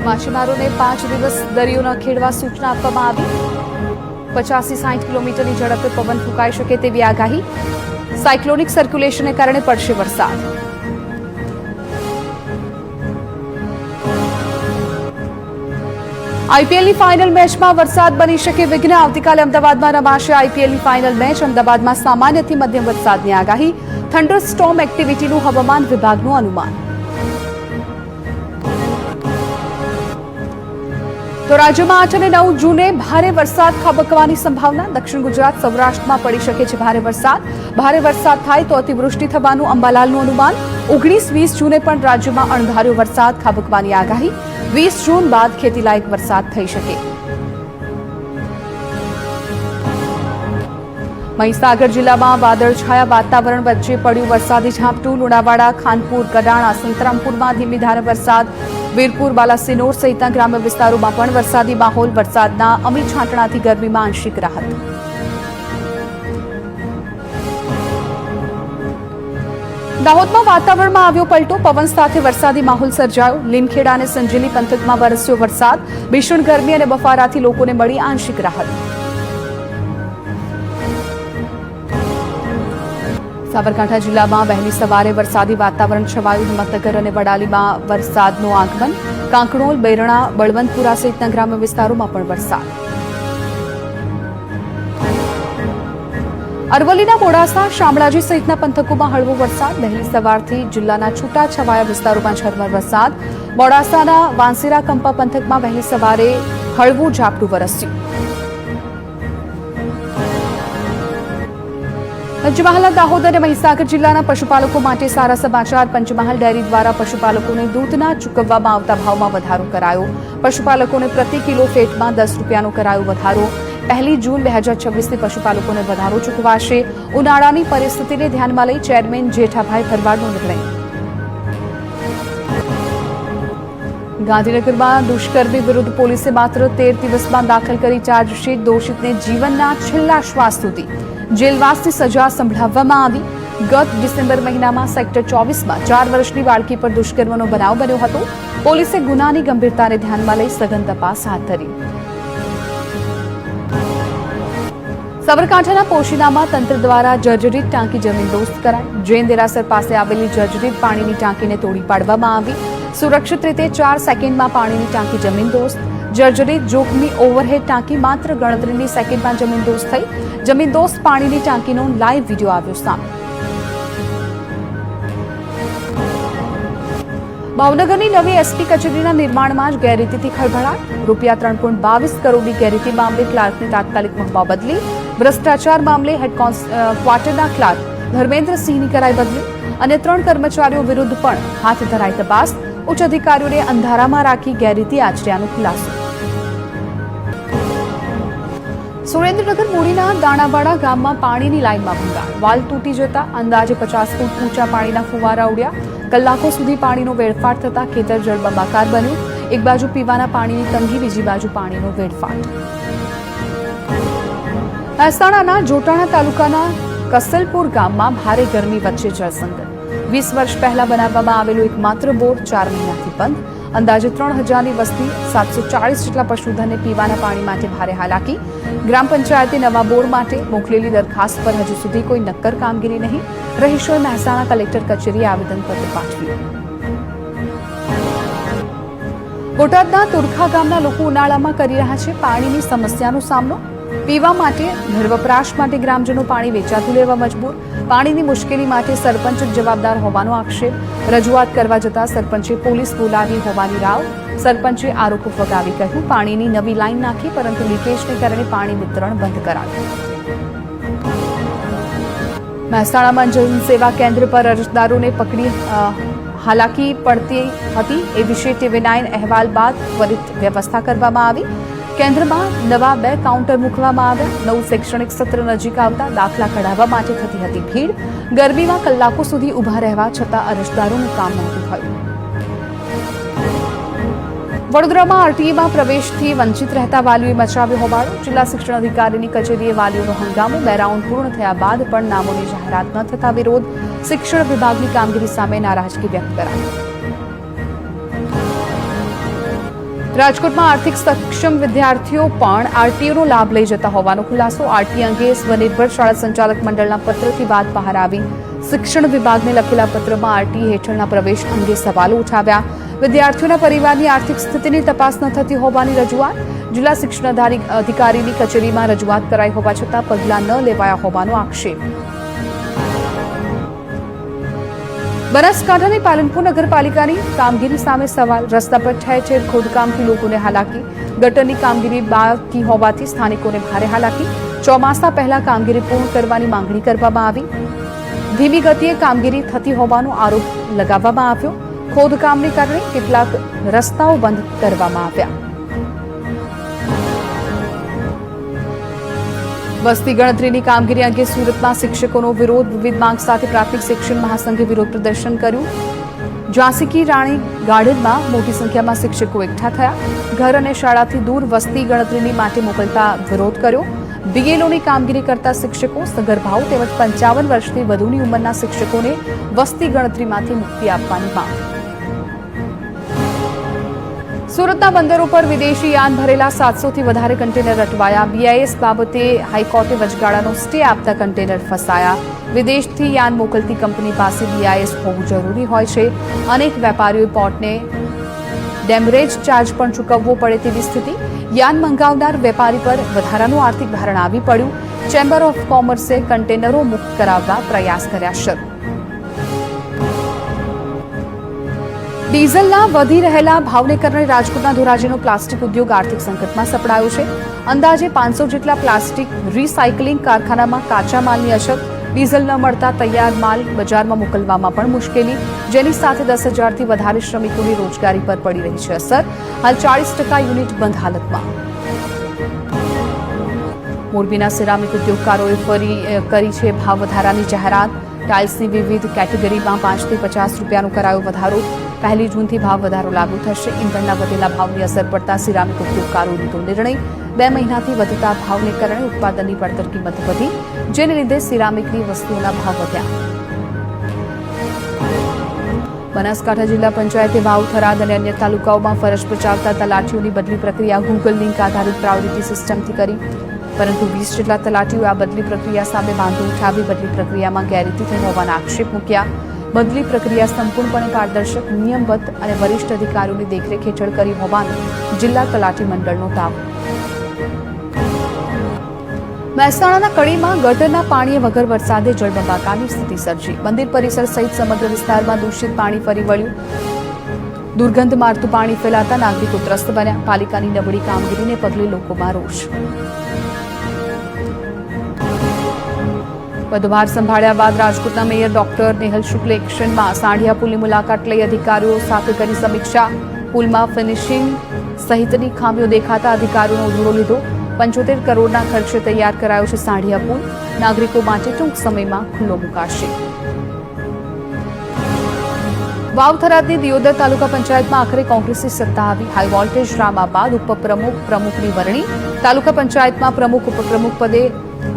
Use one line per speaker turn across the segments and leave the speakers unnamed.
માછીમારોને 5 દિવસ દરિયો ન ખેડવા સૂચના આપવામાં આવી। 50-60 કિલોમીટરની ઝડપે પવન ફૂંકાઈ શકે તેવી આગાહી। સાયક્લોનિક સર્ક્યુલેશનને કારણે પડશે વરસાદ। આઈપીએલની ફાઇનલ મેચમાં વરસાદ બની શકે વિઘ્ન। આવતીકાલે અમદાવાદમાં રમાશે આઈપીએલની ફાઇનલ મેચ। અમદાવાદમાં સામાન્યથી મધ્યમ વરસાદની આગાહી। થંડર સ્ટોર્મ એક્ટિવિટીનું હવામાન વિભાગનું અનુમાન। તો રાજ્યમાં 8 અને 9 જૂને ભારે વરસાદ ખાબકવાની સંભાવના। દક્ષિણ ગુજરાત સૌરાષ્ટ્રમાં પડી શકે છે ભારે વરસાદ। ભારે વરસાદ થાય તો અતિવૃષ્ટિ થવાનું અંબાલાલનું અનુમાન। 19-20 જૂને પણ રાજ્યમાં અણધાર્યો વરસાદ ખાબકવાની આગાહી। 20 જૂન બાદ ખેતીલાયક વરસાદ થઈ શકે। મહીસાગર જિલ્લામાં વાદળછાયા વાતાવરણ વચ્ચે પડ્યું વરસાદી ઝાપટું। લુણાવાડા, ખાનપુર, કડાણા, સંતરામપુરમાં ધીમી ધારે વરસાદ। વીરપુર, બાલાસિનોર સહિતના ગ્રામ્ય વિસ્તારોમાં પણ વરસાદી માહોલ। વરસાદના અમી છાંટણાથી ગરમીમાં આંશિક રાહત। દાહોદમાં વાતાવરણમાં આવ્યો પલટો। પવન સાથે વરસાદી માહોલ સર્જાયો। લીમખેડા અને સંજેલી પંથકમાં વરસ્યો વરસાદ। ભીષણ ગરમી અને બફારાથી લોકોને મળી આંશિક રાહત। સાબરકાંઠા જિલ્લામાં વહેલી સવારે વરસાદી વાતાવરણ છવાયું। હિંમતનગર અને વડાલીમાં વરસાદનું આગમન। કાંકણોલ, બૈરણા, બળવંતપુરા સહિતના ગ્રામ્ય વિસ્તારોમાં પણ વરસાદ। અરવલ્લીના મોડાસા, શામળાજી સહિતના પંથકોમાં હળવો વરસાદ। વહેલી સવારથી જિલ્લાના છૂટાછવાયા વિસ્તારોમાં ઝરમર વરસાદ। મોડાસાના વાંસેરા કંપા પંથકમાં વહેલી સવારે હળવું ઝાપટું વરસ્યું। પંચમહાલ, દાહોદ અને મહીસાગર જિલ્લાના પશુપાલકો માટે સારા સમાચાર। પંચમહાલ ડેરી દ્વારા પશુપાલકોને દૂધના ચૂકવવામાં આવતા ભાવમાં વધારો કરાયો। પશુપાલકોને પ્રતિ કિલો ફેટમાં 10 રૂપિયાનો કરાયો વધારો। 1 જૂન 2026થી પશુપાલકોને વધારો ચૂકવાશે। ઉનાળાની પરિસ્થિતિને ધ્યાનમાં લઈ ચેરમેન જેઠાભાઈ ભરવાડનો નિર્ણય। ગાંધીનગરમાં દુષ્કર્મી વિરુદ્ધ પોલીસે માત્ર 13 દિવસમાં દાખલ કરી ચાર્જશીટ। દોષિતને જીવનના છેલ્લા શ્વાસ સુધી જેલવાસની સજા સંભળાવવામાં આવી। ગત ડિસેમ્બર મહિનામાં સેક્ટર 24માં 4 વર્ષની બાળકી પર દુષ્કર્મનો બનાવ બન્યો હતો। પોલીસે ગુનાની ગંભીરતાને ધ્યાનમાં લઈ સઘન તપાસ હાથ ધરી। સાબરકાંઠાના પોશીનામાં તંત્ર દ્વારા જર્જરિત ટાંકી જમીનદોસ્ત કરાઈ। જૈન દેરાસર પાસે આવેલી જર્જરિત પાણીની ટાંકીને તોડી પાડવામાં આવી। સુરક્ષિત રીતે 4 સેકન્ડમાં પાણીની ટાંકી જમીનદોસ્ત। જર્જરિત જોખમી ઓવરહેડ ટાંકી માત્ર ગણતરીની સેકન્ડમાં જમીનદોસ્ત થઈ। જમીનદોસ્ત પાણીની ટાંકીનો લાઈવ વિડીયો આવ્યો સામે। ભાવનગરની નવી એસપી કચેરીના નિર્માણમાં જ ગેરરીતિથી ખળભળાટ। ₹3.22 કરોડની ગેરરીતિ મામલે ક્લાર્કને તાત્કાલિક મહબા બદલી। ભ્રષ્ટાચાર મામલે હેડ ક્વાર્ટરના ક્લાર્ક ધર્મેન્દ્રસિંહની કરાઈ બદલી। અને 3 કર્મચારીઓ વિરુદ્ધ પણ હાથ ધરાઈ તપાસ। ઉચ્ચ અધિકારીઓને અંધારામાં રાખી ગેરરીતિ આચર્યાનો ખુલાસો। સુરેન્દ્રનગર મૂડીના દાણાવાડા ગામમાં પાણીની લાઇનમાં ભંગાણ। વાલ તૂટી જતા અંદાજે 50 ફૂટ ઊંચા પાણીના ફુવારા ઉડ્યા। કલાકો સુધી પાણીનો વેડફાટ થતા ખેતર જળબંબાકાર બન્યું। એક બાજુ પીવાના પાણીની તંગી, બીજી બાજુ પાણીનો વેડફાટ। મહેસાણાના જોટાણા તાલુકાના કસલપુર ગામમાં ભારે ગરમી વચ્ચે જળસંકટ। 20 વર્ષ પહેલા બનાવવામાં આવેલું એકમાત્ર બોર 4 મહિનાથી બંધ। અંદાજે 3000ની વસ્તી, 740 જેટલા પશુધનને પીવાના પાણી માટે ભારે હાલાકી। ગ્રામ પંચાયતે નવા બોર માટે મોકલેલી દરખાસ્ત પર હજુ સુધી કોઈ નક્કર કામગીરી નહીં। રહીશોએ મહેસાણા કલેક્ટર કચેરીએ આવેદનપત્ર પાઠવ્યું। બોટાદના તુરખા ગામના લોકો ઉનાળામાં કરી રહ્યા છે પાણીની સમસ્યાનો સામનો। પીવા માટે, ઘર વપરાશ માટે ગ્રામજનો પાણી વેચાતું લેવા મજબૂર। પાણીની મુશ્કેલી માટે સરપંચ જ જવાબદાર હોવાનો આક્ષેપ। રજૂઆત કરવા જતા સરપંચે પોલીસ બોલાવી હોવાની રાવ। સરપંચે આરોપ ફગાવી કહ્યું પાણીની નવી લાઈન નાખી, પરંતુ લીકેજને કારણે પાણી વિતરણ બંધ કરાયું। મહેસાણામાં જનસેવા કેન્દ્ર પર અરજદારોને પકડી હાલાકી પડતી હતી એ વિશે TV9 અહેવાલ બાદ ત્વરિત વ્યવસ્થા કરવામાં આવી। કેન્દ્રમાં નવા 2 કાઉન્ટર મૂકવામાં આવ્યા। નવું શૈક્ષણિક સત્ર નજીક આવતા દાખલા કઢાવવા માટે થતી હતી ભીડ। ગરમીમાં કલાકો સુધી ઊભા રહેવા છતાં અરજદારોનું કામ નહોતું થયું। વડોદરામાં આરટીઈમાં પ્રવેશથી વંચિત રહેતા વાલીઓએ મચાવ્યો હોબાળો। જિલ્લા શિક્ષણ અધિકારીની કચેરીએ વાલીઓનો હંગામો। 2 રાઉન્ડ પૂર્ણ થયા બાદ પણ નામોની જાહેરાત ન થતા વિરોધ। શિક્ષણ વિભાગની કામગીરી સામે નારાજગી વ્યક્ત કરાઈ। રાજકોટમાં આર્થિક સક્ષમ વિદ્યાર્થીઓ પણ આરટીઓનો લાભ લઈ જતા હોવાનો ખુલાસો. આરટી અંગે સ્વનિર્ભર શાળા સંચાલક મંડળના પત્રથી વાત બહાર આવી. શિક્ષણ વિભાગને લખેલા પત્રમાં આરટી હેઠળના પ્રવેશ અંગે સવાલો ઉઠાવ્યા. વિદ્યાર્થીઓના પરિવારની આર્થિક સ્થિતિની તપાસ ન થતી હોવાની રજૂઆત. જિલ્લા શિક્ષણ અધિકારીની કચેરીમાં રજૂઆત કરાઈ હોવા છતાં પગલાં ન લેવાયા હોવાનો આક્ષેપ. બનાસકાંઠાની પાલનપુર નગરપાલિકાની કામગીરી સામે સવાલ. રસ્તા પર ઠેર ઠેર ખોદકામથી લોકોને હાલાકી. ગટરની કામગીરી બાકી હોવાથી સ્થાનિકોને ભારે હાલાકી. ચોમાસા પહેલા કામગીરી પૂર્ણ કરવાની માંગણી કરવામાં આવી. ધીમી ગતિએ કામગીરી થતી હોવાનો આરોપ લગાવવામાં આવ્યો. ખોદકામને કારણે કેટલાક રસ્તાઓ બંધ કરવામાં આવ્યા. વસ્તી ગણતરીની કામગીરી અંગે સુરતમાં શિક્ષકોનો વિરોધ. વિવિધ માંગ સાથે પ્રાથમિક શિક્ષણ મહાસંઘે વિરોધ પ્રદર્શન કર્યું. ઝાંસી કી રાણી ગાર્ડનમાં મોટી સંખ્યામાં શિક્ષકો એકઠા થયા. ઘર અને શાળાથી દૂર વસ્તી ગણતરીની માટે મોકલતા વિરોધ કર્યો. બીએલઓની કામગીરી કરતા શિક્ષકો, સગર્ભાઓ તેમજ 55 વર્ષથી વધુની ઉંમરના શિક્ષકોને વસ્તી ગણતરીમાંથી મુક્તિ આપવાની માંગ. સુરતના બંદરો પર વિદેશી યાન ભરેલા 700થી વધારે કન્ટેનર અટવાયા. બીઆઈએસ બાબતે હાઈકોર્ટે વચગાળાનો સ્ટે આપતા કન્ટેનર ફસાયા. વિદેશથી યાન મોકલતી કંપની પાસે બીઆઈએસ હોવું જરૂરી હોય છે. અનેક વેપારીઓએ પોર્ટને ડેમરેજ ચાર્જ પણ ચૂકવવો પડે તેવી સ્થિતિ. યાન મંગાવનાર વેપારી પર વધારાનું આર્થિક ભારણ આવી પડ્યું. ચેમ્બર ઓફ કોમર્સે કન્ટેનરો મુક્ત કરાવવા પ્રયાસ કર્યા શરૂ. ડીઝલના વધી રહેલા ભાવને કારણે રાજકોટના ધોરાજીનો પ્લાસ્ટિક ઉદ્યોગ આર્થિક સંકટમાં સપડાયો છે. અંદાજે 500 જેટલા પ્લાસ્ટિક રિસાયકલિંગ કારખાનામાં કાચા માલની અછત. ડીઝલ ન મળતા તૈયાર માલ બજારમાં મોકલવામાં પણ મુશ્કેલી. જેની સાથે 10,000થી વધારે શ્રમિકોની રોજગારી પર પડી રહી છે અસર. હાલ 40% યુનિટ બંધ હાલતમાં. મોરબીના સિરામિક ઉદ્યોગકારોએ ફરી કરી છે ભાવ વધારાની જાહેરાત. ટાઇલ્સની વિવિધ કેટેગરીમાં 5 થી 50 રૂપિયાનો કરાયો વધારો. 1 જૂનથી ભાવ વધારો લાગુ થશે. ઇંધણના વધેલા ભાવની અસર પડતા સિરામિક ઉદ્યોગકારોએ લીધો નિર્ણય. 2 મહિનાથી વધતા ભાવને કારણે ઉત્પાદનની પડતર કિંમત વધી, જેને લીધે સિરામિકની વસ્તુઓના ભાવ વધ્યા. બનાસકાંઠા જિલ્લા પંચાયતે વાવ, થરાદ અને અન્ય તાલુકાઓમાં ફરજ બજાવતા તલાટીઓની બદલી પ્રક્રિયા ગૂગલ લિંક આધારિત પ્રાયોરિટી સિસ્ટમથી કરી. પરંતુ 20 જેટલા તલાટીઓએ આ બદલી પ્રક્રિયા સામે વાંધો ઉઠાવી બદલી પ્રક્રિયામાં ગેરરીતિ થઈ હોવાના આક્ષેપ મૂક્યા. બદલી પ્રક્રિયા સંપૂર્ણપણે પારદર્શક, નિયમબદ્ધ અને વરિષ્ઠ અધિકારીઓની દેખરેખ હેઠળ કરી હોવાનો જિલ્લા તલાટી મંડળનો દાવો. મહેસાણાના કડીમાં ગટરના પાણીએ વગર વરસાદે જળબંબાકારની સ્થિતિ સર્જી. મંદિર પરિસર સહિત સમગ્ર વિસ્તારમાં દૂષિત પાણી ફરી વળ્યું. દુર્ગંધ મારતું પાણી ફેલાતા નાગરિકો ત્રસ્ત બન્યા. પાલિકાની નબળી કામગીરીને પગલે લોકોમાં રોષ. પદભાર સંભાળ્યા બાદ રાજકોટના મેયર ડોક્ટર નેહલ શુક્લે એક્શનમાં. સાંઢિયા પુલની મુલાકાત લઈ અધિકારીઓ સાથે કરી સમીક્ષા. પુલમાં ફિનિશિંગ સહિતની ખામીઓ દેખાતા અધિકારીઓનો ઉધડો લીધો. 75 કરોડના ખર્ચે તૈયાર કરાયો છે સાંઢિયા પુલ. નાગરિકો માટે ટૂંક સમયમાં ખુલ્લો મુકાશે. વાવ, થરાદની દિયોદર તાલુકા પંચાયતમાં આખરે કોંગ્રેસની સત્તા આવી. હાઈ વોલ્ટેજ ડ્રામા બાદ ઉપપ્રમુખ, પ્રમુખની વરણી. તાલુકા પંચાયતમાં પ્રમુખ, ઉપપ્રમુખ પદે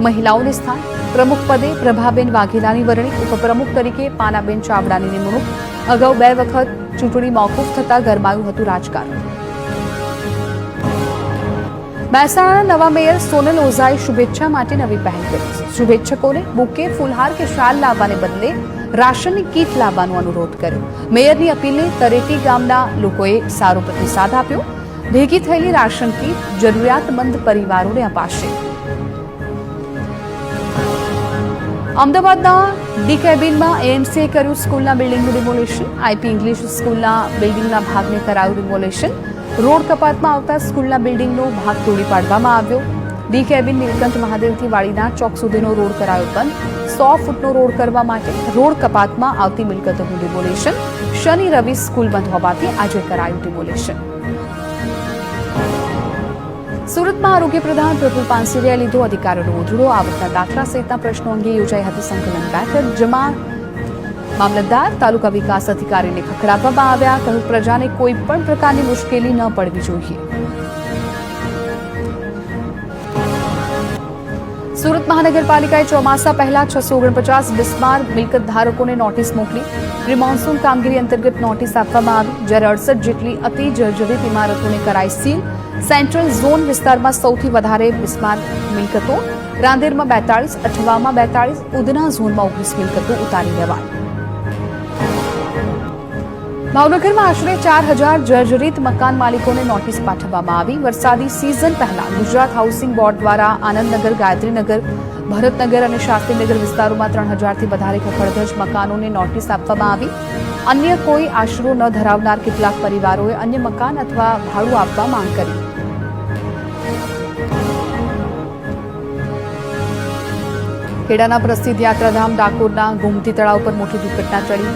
મહિલાઓને સ્થાન. પ્રમુખ પદે પ્રભાબેન વાઘેલાની વરણી. ઉપપ્રમુખ તરીકે પાનાબેન ચાવડાની નિમણૂક. અગાઉ 2 વખત ચૂંટણી મોકૂફ થતા ગરમાયું હતું રાજકારણ. મહેસાણાના નવા મેયર સોનલ ઓઝાએ શુભેચ્છા માટે નવી પહેલ કરી. શુભેચ્છકોને બુકે, ફૂલહાર કે શાલ લાવવાને બદલે રાશનની કીટ લાવવાનો અનુરોધ કર્યો. મેયરની અપીલને તરેટી ગામના લોકોએ સારો પ્રતિસાદ આપ્યો. ભેગી થયેલી રાશન કીટ જરૂરિયાતમંદ પરિવારોને અપાશે. અમદાવાદના ડી કેબિનમાં એએમસીએ કર્યું સ્કૂલના બિલ્ડિંગનું ડિમોલેશન. આઈપી ઇંગ્લિશ સ્કૂલના બિલ્ડિંગના ભાગને કરાયું ડિમોલેશન. રોડ કપાતમાં આવતા સ્કૂલના બિલ્ડિંગનો ભાગ તોડી પાડવામાં આવ્યો. ડી કેબિન નીલકંઠ મહાદેવથી વાડીના ચોક સુધીનો રોડ કરાયો બંધ. 100 ફૂટનો રોડ કરવા માટે રોડ કપાતમાં આવતી મિલકતોનું ડિમોલેશન. શનિ રવિ સ્કૂલ બંધ હોવાથી આજે કરાયું ડિમોલેશન. સુરતમાં આરોગ્ય પ્રધાન પ્રફુલ પાનસેરિયાએ લીધો અધિકારીઓનો ઉધડો. આવકના દાખલા સહિતના પ્રશ્નો અંગે યોજાઈ હતી સંકલન બેઠક. જેમાં મામલતદાર, તાલુકા વિકાસ અધિકારીને ખખડાવવામાં આવ્યા. કહ્યું, પ્રજાને કોઈ પણ પ્રકારની મુશ્કેલી ન પડવી જોઈએ. સુરત મહાનગરપાલિકાએ ચોમાસા પહેલા 649 બિસ્માર મિલકત ધારકોને નોટિસ મોકલી. પ્રી મોન્સૂન કામગીરી અંતર્ગત નોટિસ આપવામાં આવી, જ્યારે 68 જેટલી અતિ જર્જરિત ઇમારતોને કરાઈ સીલ. સેન્ટ્રલ ઝોન વિસ્તારમાં સૌથી વધારે બિસ્માર મિલકતો, રાંદેરમાં 42, અઠવામાં 42, ઉધના ઝોનમાં 19 મિલકતો ઉતારી લેવાઈ. ભાવનગરમાં આશરે 4000 જર્જરિત મકાન માલિકોને નોટિસ પાઠવવામાં આવી. વરસાદી સિઝન પહેલા ગુજરાત હાઉસિંગ બોર્ડ દ્વારા આનંદનગર, ગાયત્રીનગર, ભરતનગર અને શાસ્ત્રીનગર વિસ્તારોમાં 3000થી વધારે ખખડધજ મકાનોને નોટિસ આપવામાં આવી. અન્ય કોઈ આશરો ન ધરાવનાર કેટલાક પરિવારોએ અન્ય મકાન અથવા ભાડું આપવા માંગ કરી. ખેડાના પ્રસિદ્ધ યાત્રાધામ ડાકોરના ગોમતી તળાવ પર મોટી દુર્ઘટના ટળી.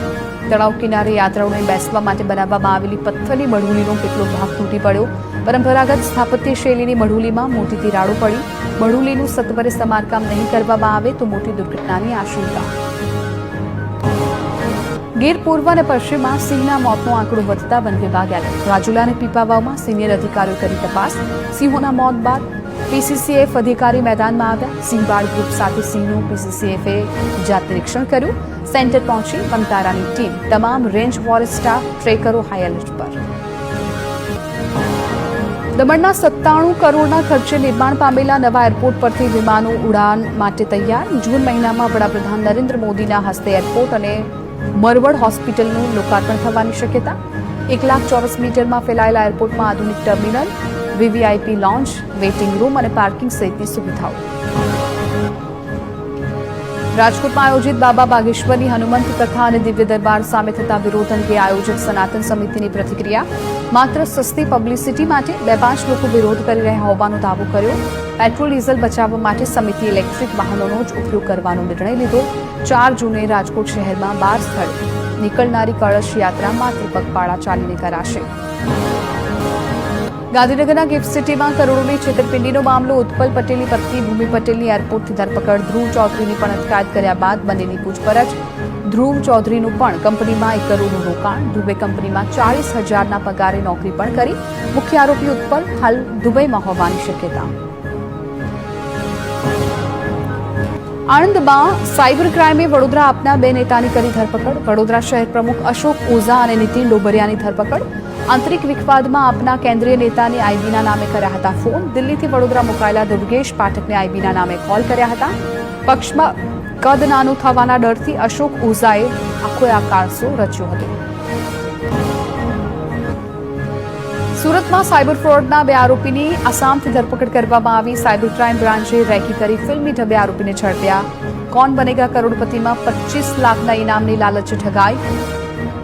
તળાવ કિનારે યાત્રાળુઓને બેસવા માટે બનાવવામાં આવેલી પથ્થરની મઢુલીનો કેટલો ભાગ તૂટી પડ્યો. પરંપરાગત સ્થાપત્ય શૈલીની મઢુલીમાં મોટી તિરાડો પડી. મઢુલીનું સત્વરે સમારકામ નહીં કરવામાં આવે તો મોટી દુર્ઘટનાની આશંકા. ગીર પૂર્વ અને પશ્ચિમમાં સિંહના મોતનો આંકડો વધતા વન વિભાગ એલર્ટ. રાજુલા અને પીપાવાવમાં સિનિયર અધિકારીઓ કરી તપાસ. સિંહોના મોત બાદ પીસીસીએફ અધિકારી મેદાનમાં આવ્યા. સિંહબાળ ગ્રુપ સાથે સિંહનું પીસીસીએફે જાત નિરીક્ષણ કર્યું. સેન્ટર પહોંચી વનતારાની ટીમ, તમામ રેન્જ ફોરેસ્ટ સ્ટાફ, ટ્રેકરો હાઈ એલર્ટ પર. દમણના 97 કરોડના ખર્ચે નિર્માણ પામેલા નવા એરપોર્ટ પરથી વિમાનો ઉડાન માટે તૈયાર. જૂન મહિનામાં વડાપ્રધાન નરેન્દ્ર મોદીના હસ્તે એરપોર્ટ અને મરવડ હોસ્પિટલનું લોકાર્પણ થવાની શક્યતા. 1 લાખ ચોરસ મીટરમાં ફેલાયેલા એરપોર્ટમાં આધુનિક terminal, VVIP lounge, waiting room અને પાર્કિંગ સહિતની સુવિધાઓ. રાજકોટમાં આયોજિત બાબા બાગેશ્વરની હનુમંત કથા અને દિવ્ય દરબાર સામે થતા વિરોધ અંગે આયોજક સનાતન સમિતિની પ્રતિક્રિયા. માત્ર સસ્તી પબ્લિસિટી માટે 2-5 લોકો વિરોધ કરી રહ્યા હોવાનો દાવો કર્યો. પેટ્રોલ ડીઝલ બચાવવા માટે સમિતિએ ઇલેક્ટ્રિક વાહનોનો જ ઉપયોગ કરવાનો નિર્ણય લીધો. 4 જૂને રાજકોટ શહેરમાં 12 સ્થળે નીકળનારી કળશ યાત્રા માત્ર પગપાળા ચાલીને કરાશે. ગાંધીનગરના ગિફ્ટ સિટીમાં કરોડોની છેતરપિંડીનો મામલો. ઉત્પલ પટેલની પત્ની ભૂમિ પટેલની એરપોર્ટથી ધરપકડ. ધ્રુવ ચૌધરીની પણ અટકાયત કર્યા બાદ બંનેની પૂછપરછ. ધ્રુવ ચૌધરીનું પણ કંપનીમાં 1 કરોડનું રોકાણ. ધ્રુવે કંપનીમાં 40,000ના પગારે નોકરી પણ કરી. મુખ્ય આરોપી ઉત્પલ હાલ દુબઈમાં હોવાની શક્યતા. આણંદમાં સાયબર ક્રાઇમે વડોદરા આપના 2 નેતાની કરી ધરપકડ. વડોદરા શહેર પ્રમુખ અશોક ઓઝા અને નીતિન ડોબરિયાની ધરપકડ. આંતરિક વિવાદમાં આપના કેન્દ્રીય નેતાને આઈબીના નામે કર્યા હતા ફોન. દિલ્હીથી વડોદરા મુકાયેલા દુર્ગેશ પાઠકને આઈબીના નામે કોલ કર્યા હતા. પક્ષમાં કદ નાનું થવાના ડરથી અશોક ઓઝાએ આખો આ કારસો રચ્યો હતો. સુરતમાં સાયબર ફ્રોડના 2 આરોપીની આસામથી ધરપકડ કરવામાં આવી. સાયબર ક્રાઇમ બ્રાન્ચે રેકી કરી ફિલ્મી ઢબે આરોપીને ઝડપ્યા. કોણ બનેગા કરોડપતિમાં 25 લાખના ઇનામની લાલચે ઠગાઈ.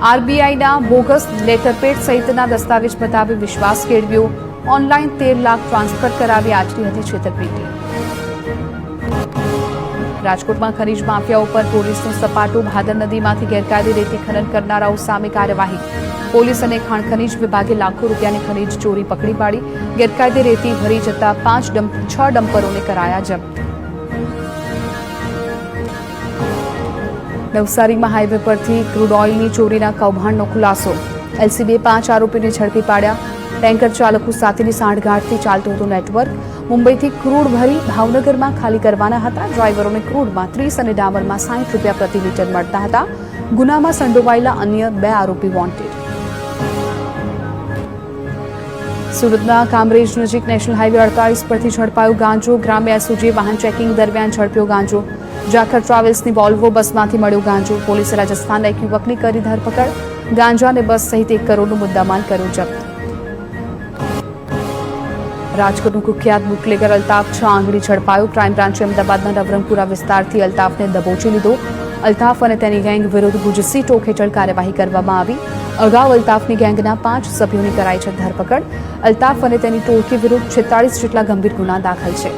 આરબીઆઈના બોગસ લેટરપેડ સહિતના દસ્તાવેજ બતાવી વિશ્વાસ કેળવ્યો. ઓનલાઈન 13 લાખ ટ્રાન્સફર કરાવી આચરી હતી છેતરપિંડી. રાજકોટમાં ખનીજ માફિયાઓ પર પોલીસનો સપાટો. ભાદર નદીમાંથી ગેરકાયદે રેતી ખનન કરનારાઓ સામે કાર્યવાહી. પોલીસ અને ખાણ ખનીજ વિભાગે લાખો રૂપિયાની ખનીજ ચોરી પકડી પાડી. ગેરકાયદે રેતી ભરી જતા 6 ડમ્પરોને કરાયા જપ્ત. નવસારીમાં હાઈવે પરથી ક્રૂડ ઓઇલની ચોરીના કૌભાંડનો ખુલાસો. એલસીબીએ 5 આરોપીને ઝડપી પાડ્યા. ટેન્કર ચાલકો સાથેની સાંઠગાંઠથી ચાલતું હતું નેટવર્ક. મુંબઈથી ક્રૂડ ભરી ભાવનગરમાં ખાલી કરવાના હતા. ડ્રાઈવરોને ક્રૂડમાં 30 અને ડામરમાં 60 રૂપિયા પ્રતિ લીટર મળતા હતા. ગુનામાં સંડોવાયેલા અન્ય 2 આરોપી વોન્ટેડ. સુરતના કામરેજ નજીક નેશનલ હાઈવે 48 પરથી ઝડપાયો ગાંજો. ગ્રામ્ય એસઓજીએ વાહન ચેકિંગ દરમિયાન ઝડપ્યો ગાંજો. જાખર ટ્રાવેલ્સની વોલ્વો બસમાંથી મળ્યો ગાંજો. પોલીસે રાજસ્થાનના એક યુવકની કરી ધરપકડ. ગાંજા અને બસ સહિત 1 કરોડનો મુદ્દામાલ કર્યો જપ્ત. રાજકોટનું કુખ્યાત બુટલેગર અલ્તાફ 6 આંગળી ઝડપાયો. ક્રાઇમ બ્રાન્ચે અમદાવાદના નવરંગપુરા વિસ્તારથી અલ્તાફને દબોચી લીધો. અલ્તાફ અને તેની ગેંગ વિરુદ્ધ ગુજસી ટોક હેઠળ કાર્યવાહી કરવામાં આવી. અગાઉ અલ્તાફની ગેંગના 5 સભ્યોની કરાઈ છે ધરપકડ. અલ્તાફ અને તેની ટોળકી વિરુદ્ધ 46 જેટલા ગંભીર ગુના દાખલ છે.